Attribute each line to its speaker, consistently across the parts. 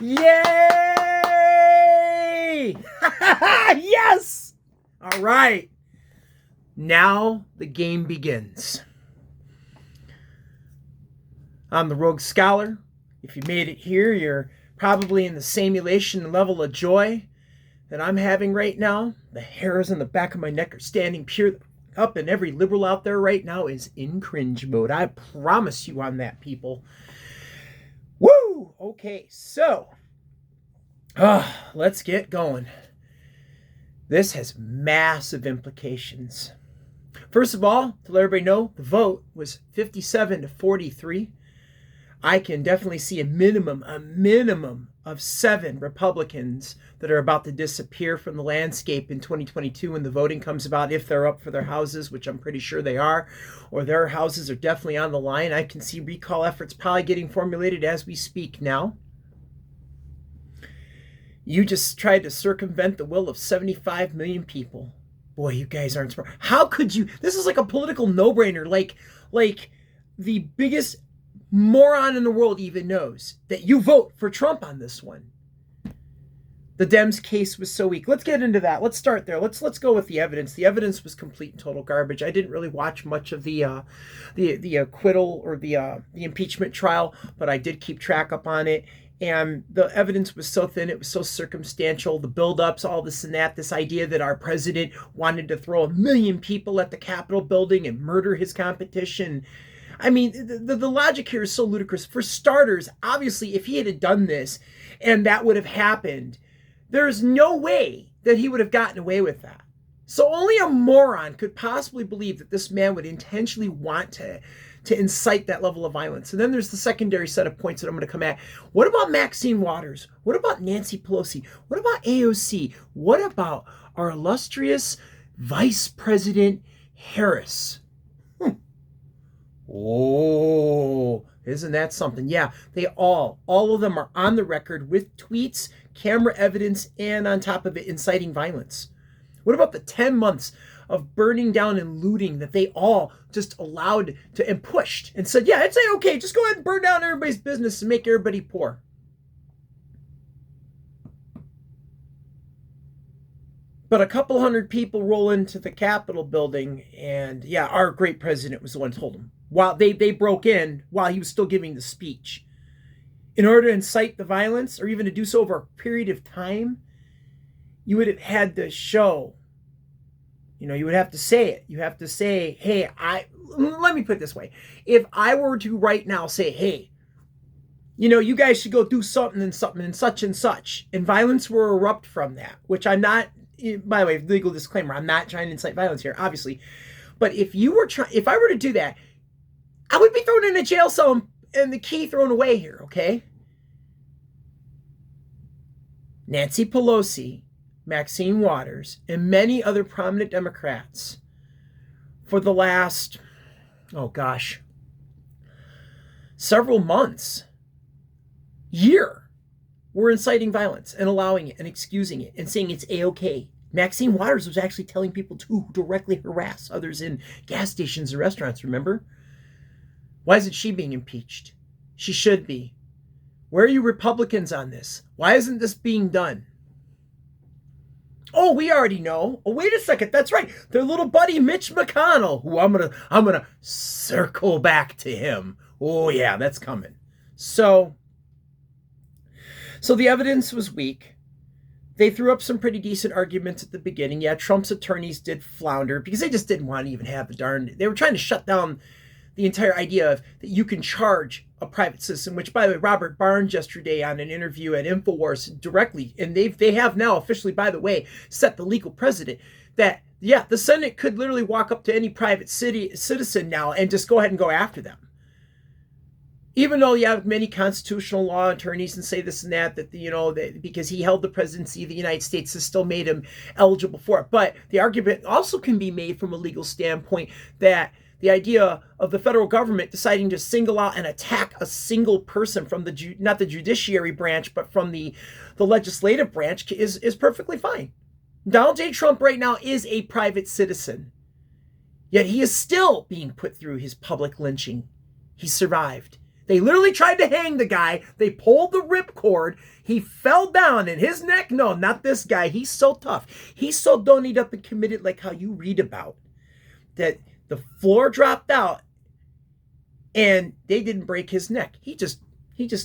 Speaker 1: Yay! Yes! All right. Now the game begins. I'm the Rogue Scholar. If you made it here, you're probably in the same elation and level of joy that I'm having right now. The hairs on the back of my neck are standing pure up, and every liberal out there right now is in cringe mode. I promise you on that, people. Woo! Okay, so let's get going. This has massive implications. First of all, to let everybody know, the vote was 57-43. I can definitely see a minimum of 7 Republicans that are about to disappear from the landscape in 2022 when the voting comes about, if they're up for their houses, which I'm pretty sure they are, or their houses are definitely on the line. I can see recall efforts probably getting formulated as we speak now. You just tried to circumvent the will of 75 million people. Boy, you guys aren't smart. How could you? This is like a political no-brainer. Like the biggest moron in the world even knows that you vote for Trump on this one. The Dems' case was so weak. Let's get into that. Let's start there. Let's go with the evidence. The evidence was complete and total garbage. I didn't really watch much of the acquittal or the impeachment trial, but I did keep track up on it. And the evidence was so thin, it was so circumstantial, the buildups, all this and that, this idea that our president wanted to throw 1 million people at the Capitol building and murder his competition. I mean, the logic here is so ludicrous. For starters, obviously, if he had done this and that would have happened, there's no way that he would have gotten away with that. So only a moron could possibly believe that this man would intentionally want to incite that level of violence. And then there's the secondary set of points that I'm going to come at. What about Maxine Waters? What about Nancy Pelosi? What about AOC? What about our illustrious Vice President Harris? Oh, isn't that something? Yeah, they all of them are on the record with tweets, camera evidence, and on top of it, inciting violence. What about the 10 months of burning down and looting that they all just allowed to and pushed and said, yeah, it's okay, just go ahead and burn down everybody's business and make everybody poor. But a couple hundred people roll into the Capitol building, and yeah, our great president was the one who told them. While they broke in while he was still giving the speech. In order to incite the violence, or even to do so over a period of time, you would have had to show, you would have to say it. You have to say, hey, let me put it this way. If I were to right now say, hey, you guys should go do something and such and such, and violence will erupt from that, which I'm not, by the way, legal disclaimer, I'm not trying to incite violence here, obviously. But if I were to do that, I would be thrown in a jail cell and the key thrown away here, okay? Nancy Pelosi, Maxine Waters, and many other prominent Democrats for the last, several months, year, were inciting violence and allowing it and excusing it and saying it's A-okay. Maxine Waters was actually telling people to directly harass others in gas stations and restaurants, remember? Why isn't she being impeached? She should be. Where are you Republicans on this? Why isn't this being done? Oh, we already know. Oh, wait a second. That's right. Their little buddy Mitch McConnell, who I'm gonna circle back to him. Oh yeah, that's coming. So the evidence was weak. They threw up some pretty decent arguments at the beginning. Yeah, Trump's attorneys did flounder because they just didn't want to even have they were trying to shut down the entire idea of that you can charge a private citizen, which, by the way, Robert Barnes yesterday on an interview at InfoWars directly, and they have now officially, by the way, set the legal precedent that, yeah, the Senate could literally walk up to any private citizen now and just go ahead and go after them. Even though you have many constitutional law attorneys and say this and that because he held the presidency of the United States has still made him eligible for it. But the argument also can be made from a legal standpoint that the idea of the federal government deciding to single out and attack a single person from not the judiciary branch, but from the legislative branch is perfectly fine. Donald J. Trump right now is a private citizen, yet he is still being put through his public lynching. He survived. They literally tried to hang the guy. They pulled the ripcord. He fell down and his neck. No, not this guy. He's so tough. He's so donied up and committed, like how you read about, that the floor dropped out and they didn't break his neck. He just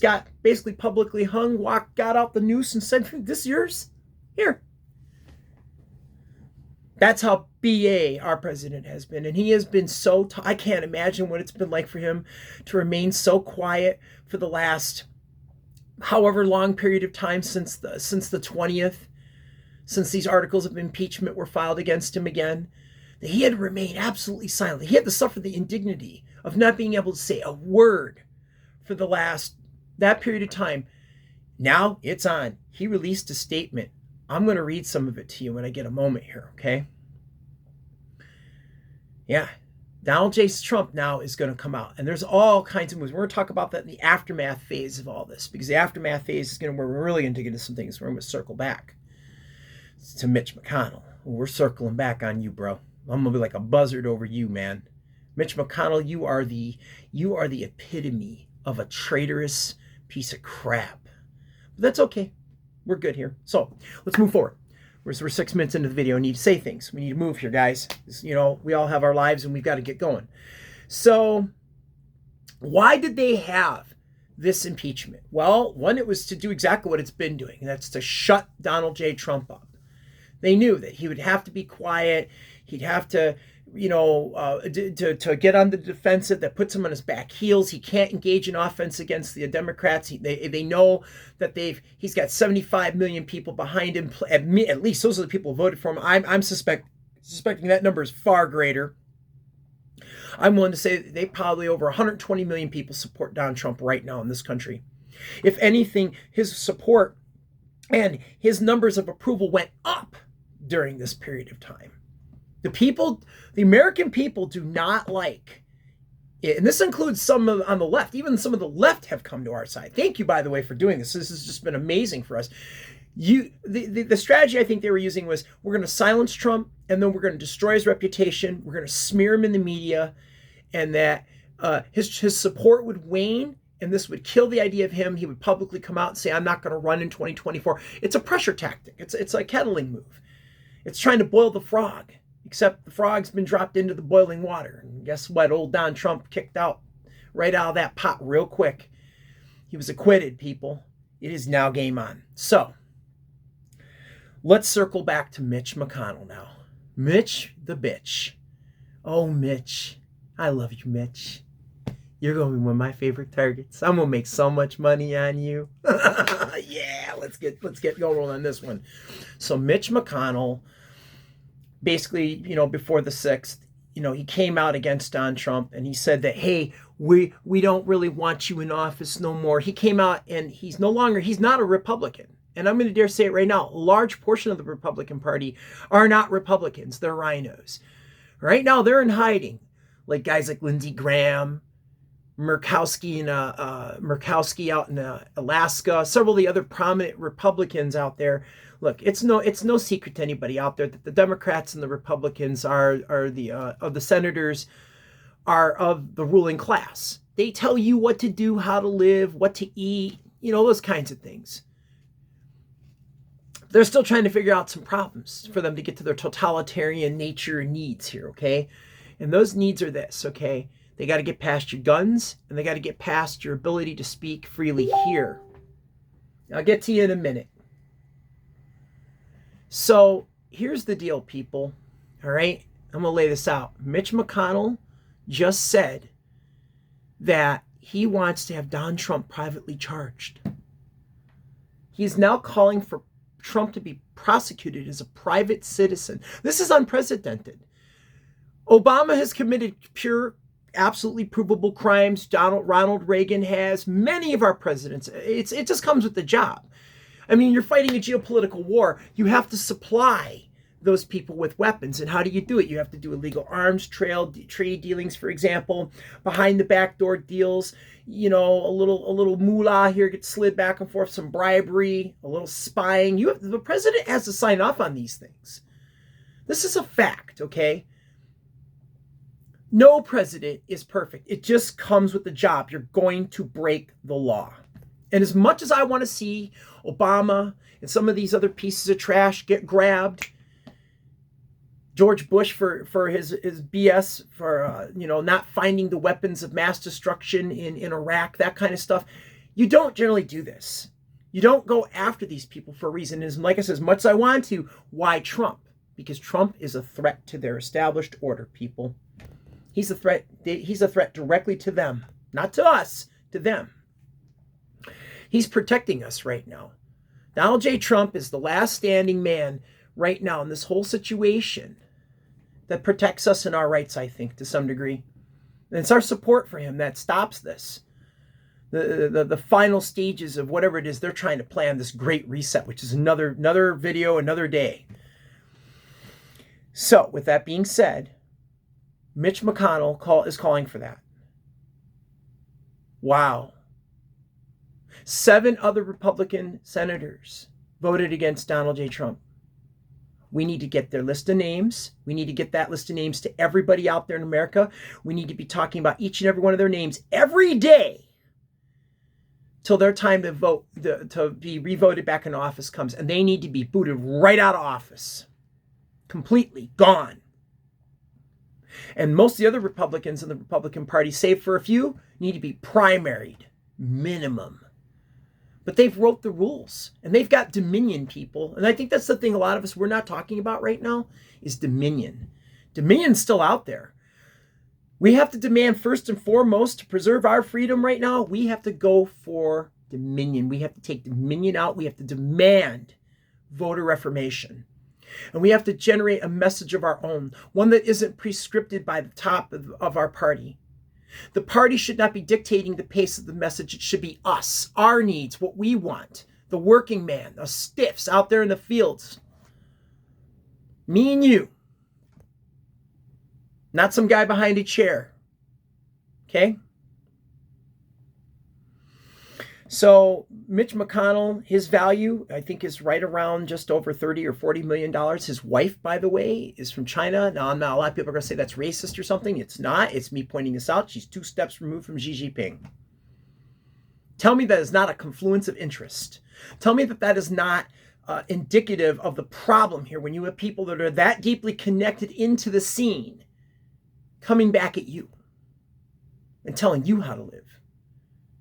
Speaker 1: got basically publicly hung, got out the noose and said, "This is yours. Here." That's how BA our president has been. And he has been so, I can't imagine what it's been like for him to remain so quiet for the last however long period of time since the 20th, since these articles of impeachment were filed against him again, that he had to remain absolutely silent. He had to suffer the indignity of not being able to say a word for that period of time. Now it's on. He released a statement. I'm going to read some of it to you when I get a moment here, okay? Yeah, Donald J. Trump now is going to come out, and there's all kinds of moves. We're going to talk about that in the aftermath phase of all this, because the aftermath phase is where we're really going to dig into some things. We're going to circle back to Mitch McConnell. We're circling back on you, bro. I'm going to be like a buzzard over you, man. Mitch McConnell, you are the epitome of a traitorous piece of crap. But that's okay. We're good here. So let's move forward. We're 6 minutes into the video. We need to say things. We need to move here, guys. We all have our lives and we've got to get going. So why did they have this impeachment? Well, one, it was to do exactly what it's been doing. And that's to shut Donald J. Trump up. They knew that he would have to be quiet. He'd have to, to get on the defensive. That puts him on his back heels. He can't engage in offense against the Democrats. They know that he's got 75 million people behind him. At least those are the people who voted for him. I'm suspecting that number is far greater. I'm willing to say that they probably over 120 million people support Donald Trump right now in this country. If anything, his support and his numbers of approval went up during this period of time. The American people do not like it. And this includes some on the left. Even some of the left have come to our side. Thank you, by the way, for doing this. This has just been amazing for us. The strategy I think they were using was, we're going to silence Trump, and then we're going to destroy his reputation. We're going to smear him in the media, and that his support would wane, and this would kill the idea of him. He would publicly come out and say, "I'm not going to run in 2024. It's a pressure tactic. It's a kettling move. It's trying to boil the frog. Except the frog's been dropped into the boiling water. And guess what? Old Don Trump kicked out right out of that pot real quick. He was acquitted, people. It is now game on. So, let's circle back to Mitch McConnell now. Mitch the bitch. Oh, Mitch. I love you, Mitch. You're going to be one of my favorite targets. I'm going to make so much money on you. Yeah, let's get going on this one. So, Mitch McConnell, basically, before the 6th, he came out against Don Trump and he said that, hey, we don't really want you in office no more. He came out and he's not a Republican. And I'm going to dare say it right now. A large portion of the Republican Party are not Republicans. They're rhinos. Right now, they're in hiding. Like guys like Lindsey Graham, Murkowski out in Alaska, several of the other prominent Republicans out there. Look, it's no secret to anybody out there that the Democrats and the Republicans of the senators are of the ruling class. They tell you what to do, how to live, what to eat, those kinds of things. They're still trying to figure out some problems for them to get to their totalitarian nature and needs here, okay? And those needs are this, okay? They got to get past your guns, and they got to get past your ability to speak freely here. I'll get to you in a minute. So here's the deal, people. All right? I'm going to lay this out. Mitch McConnell just said that he wants to have Donald Trump privately charged. He's now calling for Trump to be prosecuted as a private citizen. This is unprecedented. Obama has committed pure, absolutely provable crimes. Ronald Reagan has. Many of our presidents. It just comes with the job. I mean, you're fighting a geopolitical war. You have to supply those people with weapons. And how do you do it? You have to do illegal arms trade dealings, for example, behind the back door deals. A little moolah here gets slid back and forth, some bribery, a little spying. The president has to sign off on these things. This is a fact, okay? No president is perfect. It just comes with the job. You're going to break the law. And as much as I want to see Obama and some of these other pieces of trash get grabbed, George Bush for his BS for not finding the weapons of mass destruction in Iraq, that kind of stuff, you don't generally do this. You don't go after these people for a reason. And like I said, as much as I want to, why Trump? Because Trump is a threat to their established order, people. He's a threat. He's a threat directly to them, not to us, to them. He's protecting us right now. Donald J. Trump is the last standing man right now in this whole situation that protects us and our rights, I think, to some degree. And it's our support for him that stops this. The final stages of whatever it is they're trying to plan, this great reset, which is another video, another day. So, with that being said, Mitch McConnell is calling for that. Wow. 7 other Republican senators voted against Donald J. Trump. We need to get their list of names. We need to get that list of names to everybody out there in America. We need to be talking about each and every one of their names every day till their time to vote, to be revoted back in office comes. And they need to be booted right out of office. Completely gone. And most of the other Republicans in the Republican Party, save for a few, need to be primaried. Minimum. But they've wrote the rules. And they've got dominion, people. And I think that's the thing a lot of us we're not talking about right now is dominion. Dominion's still out there. We have to demand first and foremost to preserve our freedom right now. We have to go for dominion. We have to take dominion out. We have to demand voter reformation. And we have to generate a message of our own, one that isn't prescripted by the top of our party. The party should not be dictating the pace of the message. It should be us, our needs, what we want. The working man, the stiffs out there in the fields. Me and you. Not some guy behind a chair. Okay? So Mitch McConnell, his value, I think, is right around just over $30 or $40 million. His wife, by the way, is from China. Now, a lot of people are going to say that's racist or something. It's not. It's me pointing this out. She's 2 steps removed from Xi Jinping. Tell me that is not a confluence of interest. Tell me that that is not indicative of the problem here when you have people that are that deeply connected into the scene coming back at you and telling you how to live.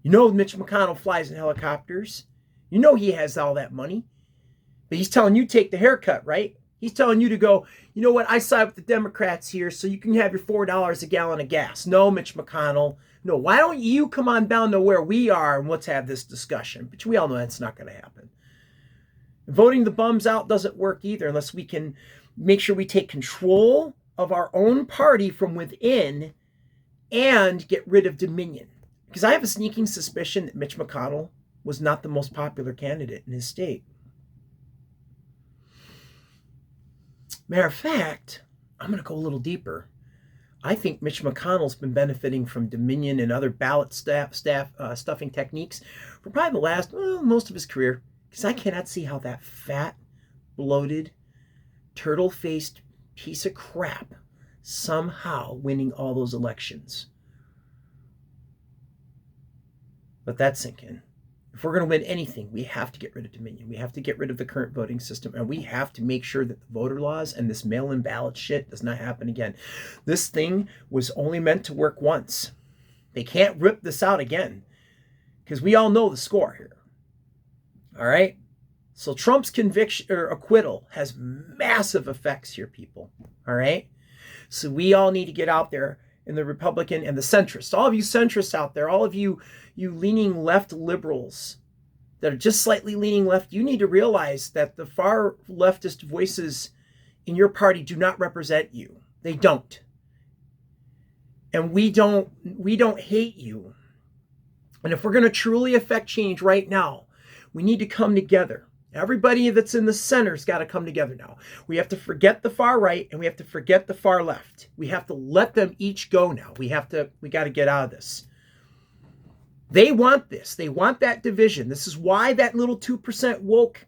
Speaker 1: You know Mitch McConnell flies in helicopters. You know he has all that money. But he's telling you take the haircut, right? He's telling you to go, you know what, I side with the Democrats here so you can have your $4 a gallon of gas. No, Mitch McConnell. No, why don't you come on down to where we are and let's have this discussion? But we all know that's not going to happen. Voting the bums out doesn't work either unless we can make sure we take control of our own party from within and get rid of dominion. Because I have a sneaking suspicion that Mitch McConnell was not the most popular candidate in his state. Matter of fact, I'm going to go a little deeper. I think Mitch McConnell's been benefiting from dominion and other ballot stuffing techniques for probably most of his career. Because I cannot see how that fat, bloated, turtle-faced piece of crap somehow winning all those elections. Let that sink in. If we're going to win anything, we have to get rid of dominion. We have to get rid of the current voting system, and we have to make sure that the voter laws and this mail-in ballot shit does not happen again. This thing was only meant to work once. They can't rip this out again because we all know the score here. All right? So Trump's conviction or acquittal has massive effects here, people. All right? So we all need to get out there in the Republican and the centrists. All of you centrists out there, all of you leaning left liberals that are just slightly leaning left, you need to realize that the far leftist voices in your party do not represent you. They don't. And we don't hate you. And if we're going to truly affect change right now, we need to come together. Everybody that's in the center's got to come together now. We have to forget the far right and we have to forget the far left. We have to let them each go now. We got to get out of this. They want this. They want that division. This is why that little 2% woke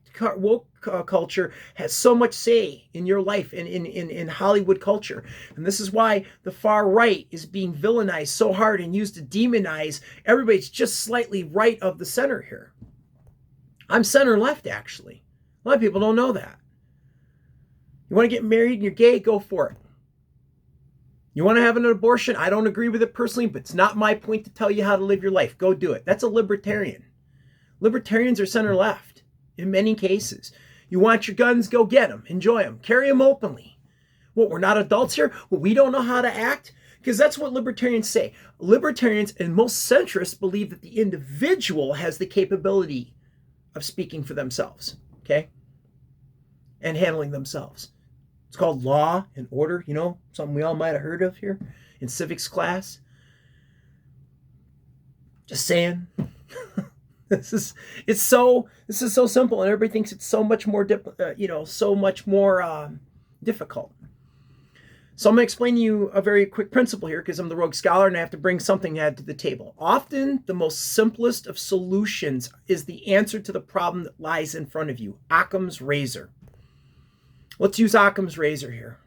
Speaker 1: culture has so much say in your life, in Hollywood culture. And this is why the far right is being villainized so hard and used to demonize everybody's just slightly right of the center here. I'm center left, actually. A lot of people don't know that. You want to get married and you're gay, go for it. You want to have an abortion? I don't agree with it personally, but it's not my point to tell you how to live your life. Go do it. That's a libertarian. Libertarians are center left in many cases. You want your guns? Go get them. Enjoy them. Carry them openly. What, we're not adults here? Well, we don't know how to act? Because that's what libertarians say. Libertarians and most centrists believe that the individual has the capability of speaking for themselves, okay? And handling themselves. It's called law and order, something we all might have heard of here in civics class. Just saying. This is so simple, and everybody thinks it's so much more difficult. So I'm going to explain to you a very quick principle here, because I'm the rogue scholar and I have to bring something to add to the table. Often the most simplest of solutions is the answer to the problem that lies in front of you. Occam's razor. Let's use Occam's razor here.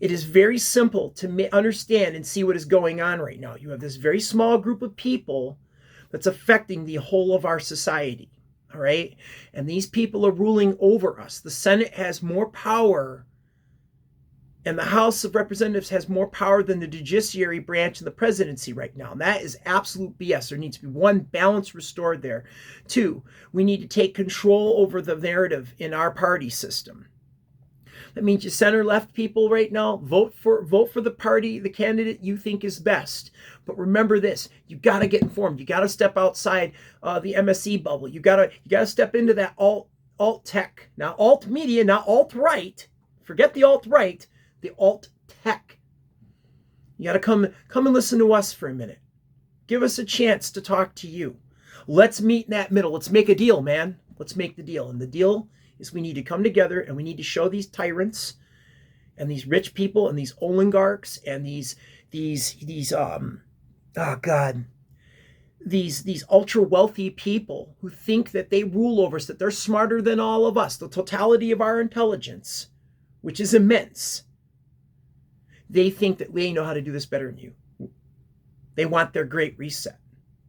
Speaker 1: It is very simple to understand and see what is going on right now. You have this very small group of people that's affecting the whole of our society, all right? And these people are ruling over us. The Senate has more power, and the House of Representatives has more power than the judiciary branch and the presidency right now. And that is absolute BS. There needs to be one, balance restored there. Two, we need to take control over the narrative in our party system. That means you center-left people right now, vote for the party, the candidate you think is best. But remember this: you got to get informed. You got to step outside the MSE bubble. You got to step into that alt tech, not alt media, not alt right. Forget the alt right, the alt tech. You got to come and listen to us for a minute. Give us a chance to talk to you. Let's meet in that middle. Let's make a deal, man. Let's make the deal. And the deal is we need to come together and we need to show these tyrants and these rich people and these oligarchs and these ultra wealthy people who think that they rule over us, that they're smarter than all of us, the totality of our intelligence, which is immense. They think that we know how to do this better than you. They want their great reset.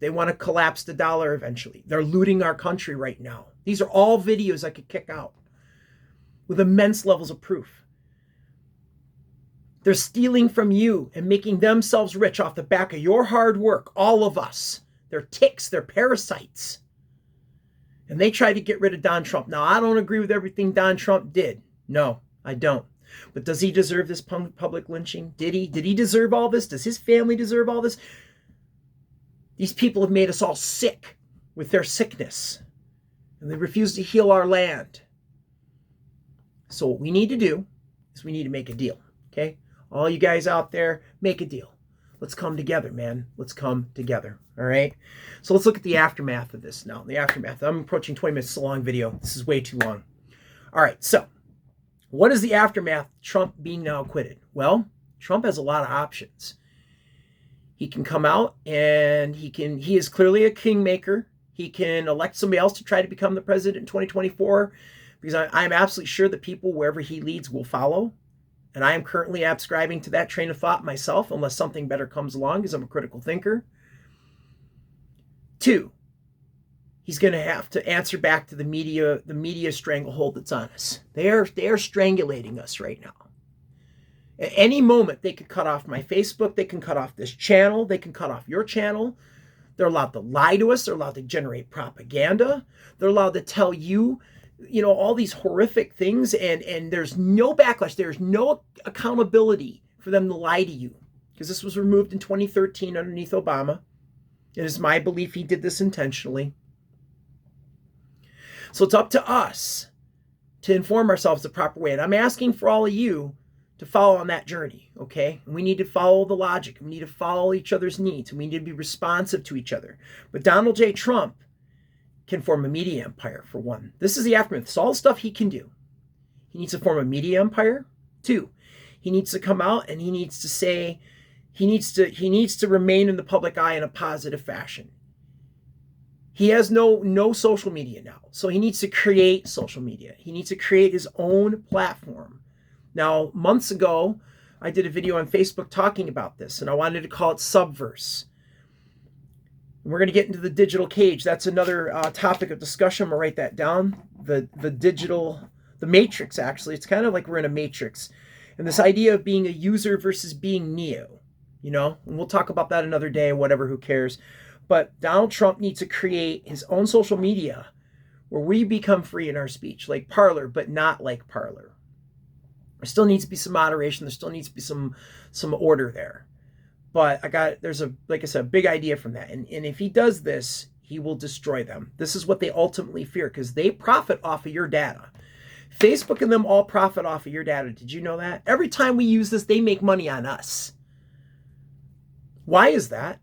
Speaker 1: They want to collapse the dollar eventually. They're looting our country right now. These are all videos I could kick out with immense levels of proof. They're stealing from you and making themselves rich off the back of your hard work, all of us. They're ticks, they're parasites. And they tried to get rid of Don Trump. Now, I don't agree with everything Don Trump did. No, I don't. But does he deserve this public lynching? Did he? Did he deserve all this? Does his family deserve all this? These people have made us all sick with their sickness. And they refuse to heal our land. So what we need to do is we need to make a deal. Okay? All you guys out there, make a deal. Let's come together, man. Let's come together. All right? So let's look at the aftermath of this now. The aftermath. I'm approaching 20 minutes. It's a long video. This is way too long. All right. So what is the aftermath of Trump being now acquitted? Well, Trump has a lot of options. He can come out and he is clearly a kingmaker. He can elect somebody else to try to become the president in 2024, because I'm absolutely sure that people, wherever he leads, will follow. And I am currently subscribing to that train of thought myself, unless something better comes along, because I'm a critical thinker. Two, he's going to have to answer back to the media stranglehold that's on us. They are strangulating us right now. At any moment, they could cut off my Facebook. They can cut off this channel. They can cut off your channel. They're allowed to lie to us. They're allowed to generate propaganda. They're allowed to tell you, all these horrific things. And there's no backlash. There's no accountability for them to lie to you, because this was removed in 2013 underneath Obama. It is my belief he did this intentionally. So it's up to us to inform ourselves the proper way. And I'm asking for all of you to follow on that journey, okay? And we need to follow the logic. We need to follow each other's needs. And we need to be responsive to each other. But Donald J. Trump can form a media empire, for one. This is the aftermath. It's all the stuff he can do. He needs to form a media empire. Two, he needs to come out and he needs to say, he needs to remain in the public eye in a positive fashion. He has no social media now. So he needs to create social media. He needs to create his own platform. Now, months ago, I did a video on Facebook talking about this, and I wanted to call it Subverse. And we're going to get into the digital cage. That's another topic of discussion. I'm going to write that down. The matrix, actually. It's kind of like we're in a matrix. And this idea of being a user versus being Neo, and we'll talk about that another day, whatever, who cares. But Donald Trump needs to create his own social media where we become free in our speech, like Parler, but not like Parler. There still needs to be some moderation. There still needs to be some order there. But there's like I said, a big idea from that. And if he does this, he will destroy them. This is what they ultimately fear because they profit off of your data. Facebook and them all profit off of your data. Did you know that? Every time we use this, they make money on us. Why is that?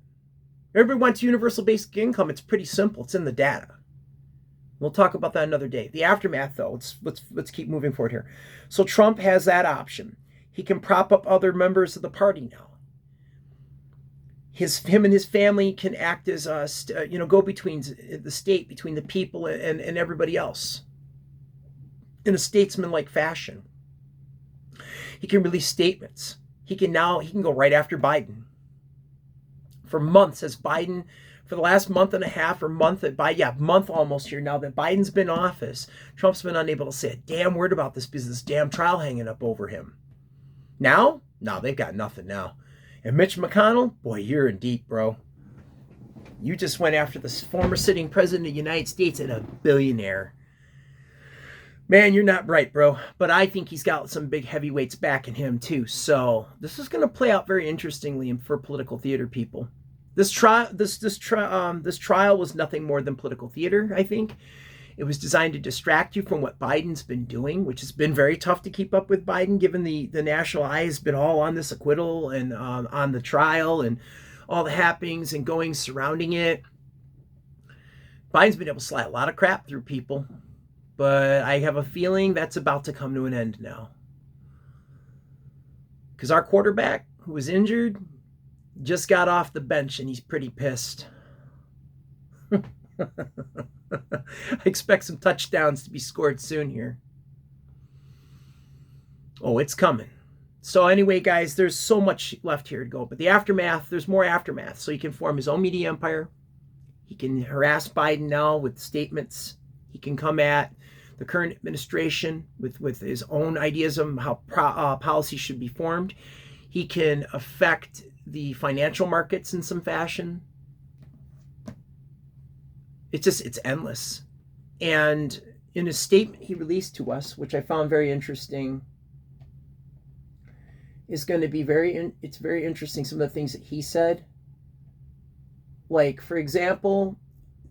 Speaker 1: Everybody wants universal basic income. It's pretty simple. It's in the data. We'll talk about that another day. The aftermath, though, let's keep moving forward here. So Trump has that option. He can prop up other members of the party now. Him and his family can act as go-betweens in the state between the people and everybody else in a statesman-like fashion. He can release statements. He can go right after Biden. For months, as Biden, for the last month and a half or month almost here now that Biden's been in office, Trump's been unable to say a damn word about this because this damn trial hanging up over him. Now? No, they've got nothing now. And Mitch McConnell, boy, you're in deep, bro. You just went after the former sitting president of the United States and a billionaire. Man, you're not bright, bro. But I think he's got some big heavyweights backing him, too. So this is going to play out very interestingly for political theater people. This trial was nothing more than political theater, I think. It was designed to distract you from what Biden's been doing, which has been very tough to keep up with Biden, given the national eye has been all on this acquittal and on the trial and all the happenings and goings surrounding it. Biden's been able to slide a lot of crap through people, but I have a feeling that's about to come to an end now. Because our quarterback, who was injured, just got off the bench and he's pretty pissed. I expect some touchdowns to be scored soon here. Oh, it's coming. So anyway, guys, there's so much left here to go. But the aftermath, there's more aftermath. So he can form his own media empire. He can harass Biden now with statements. He can come at the current administration with his own ideas of how policy should be formed. He can affect the financial markets in some fashion. It's endless. And in a statement he released to us, which I found very interesting, is going to be it's very interesting, some of the things that he said. Like, for example,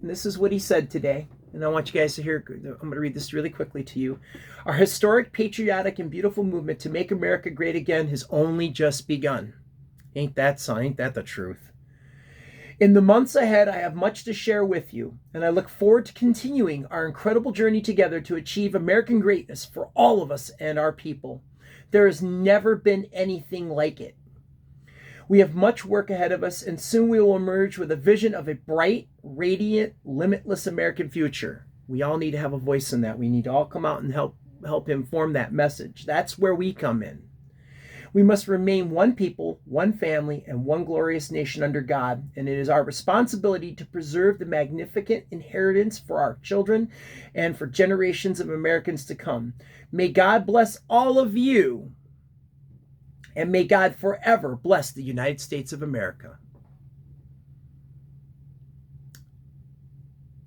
Speaker 1: this is what he said today, and I want you guys to hear. I'm going to read this really quickly to you. Our historic, patriotic, and beautiful movement to make America great again has only just begun. Ain't that the truth? In the months ahead, I have much to share with you, and I look forward to continuing our incredible journey together to achieve American greatness for all of us and our people. There has never been anything like it. We have much work ahead of us, and soon we will emerge with a vision of a bright, radiant, limitless American future. We all need to have a voice in that. We need to all come out and help him form that message. That's where we come in. We must remain one people, one family, and one glorious nation under God, and it is our responsibility to preserve the magnificent inheritance for our children and for generations of Americans to come. May God bless all of you, and may God forever bless the United States of America.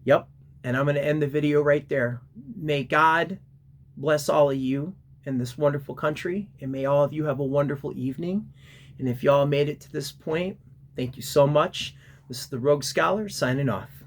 Speaker 1: Yep, and I'm going to end the video right there. May God bless all of you in this wonderful country, and may all of you have a wonderful evening. And if y'all made it to this point, thank you so much. This is the Rogue Scholar signing off.